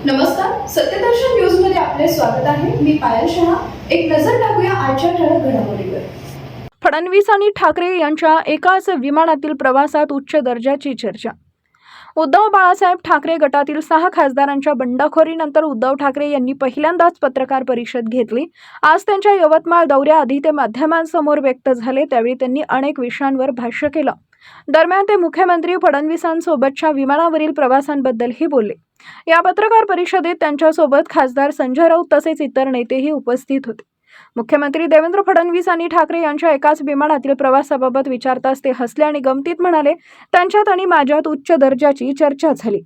नमस्कार, सत्यदर्शन न्यूज मध्ये आपले स्वागत आहे। मी पायल शहा। एक नजर टाकूया आजच्या ठळक घडामोडीवर। फडणवीस आणि ठाकरे यांच्या एकाच विमानातील प्रवासात उच्च दर्जाची चर्चा। उद्धव बाळासाहेब ठाकरे गटातील 6 खासदारांच्या बंडखोरीनंतर उद्धव ठाकरे यांनी पहिल्यांदाच पत्रकार परिषद घेतली। आज त्यांच्या यवतमाळ दौऱ्याआधी ते माध्यमांसमोर व्यक्त झाले, त्यावेळी त्यांनी अनेक विषयांवर भाष्य केलं। दरम्यान ते मुख्यमंत्री फडणवीसांसोबतच्या विमानावरील प्रवासांबद्दलही बोलले। या पत्रकार परिषदेत त्यांच्यासोबत खासदार संजय राऊत तसेच इतर नेतेही उपस्थित होते। मुख्यमंत्री देवेंद्र फडणवीस आणि ठाकरे यांच्या एकाच विमानातील प्रवासाबाबत विचारताच ते हसले आणि गमतीत म्हणाले, त्यांच्यात आणि माझ्यात उच्च दर्जाची चर्चा झाली।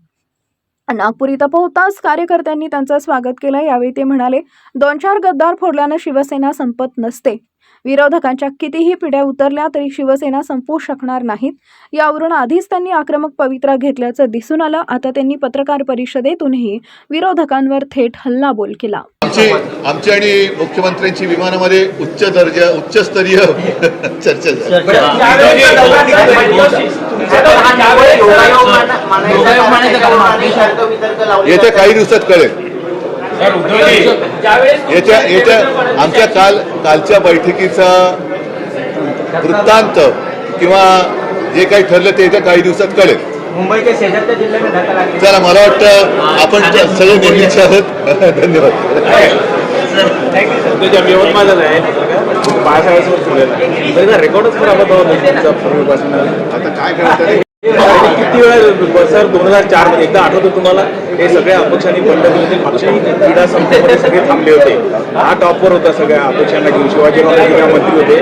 नागपूर इथं पोहोचताच कार्यकर्त्यांनी त्यांचं स्वागत केलं। यावेळी ते म्हणाले, 2-4 गद्दार फोडल्यानं शिवसेना संपत नसते। विरोधकांच्या कितीही पिढ्या उतरल्या तरी शिवसेना संपू शकणार नाहीत। यावरून आधीच त्यांनी आक्रमक पवित्रा घेतल्याचं दिसून आलं। आता त्यांनी पत्रकार परिषदेतूनही विरोधकांवर थेट हल्लाबोल केला। आमची आणि मुख्यमंत्र्यांची विमानामध्ये उच्चस्तरीय चर्चा झाली। येत्या काही दिवसात कळेल। आमच्या कालच्या बैठकीचा वृत्तांत किंवा जे काही ठरलं ते येत्या काही दिवसात कळेल। मुंबई के शेजारच्या जिल्ह्यात धक्का लागला। चला, मला वाटतं आपण सगळे नेहमीचे आहोत। धन्यवाद। यवतमाळ आहे बाळासाहेबांसोबत ठेवलेला रेकॉर्डच खराब होता पूर्वीपासून। आता काय करायचं किती वेळा सर 2004 मध्ये एकदा आठवतं तुम्हाला, हे सगळ्या अपक्षांनी बंड पक्षही क्रीडा संस्थेमध्ये सगळे थांबले होते। हा टॉपवर होता सगळ्या अपक्षांना घेऊन, शिवाजीराव मंत्री होते।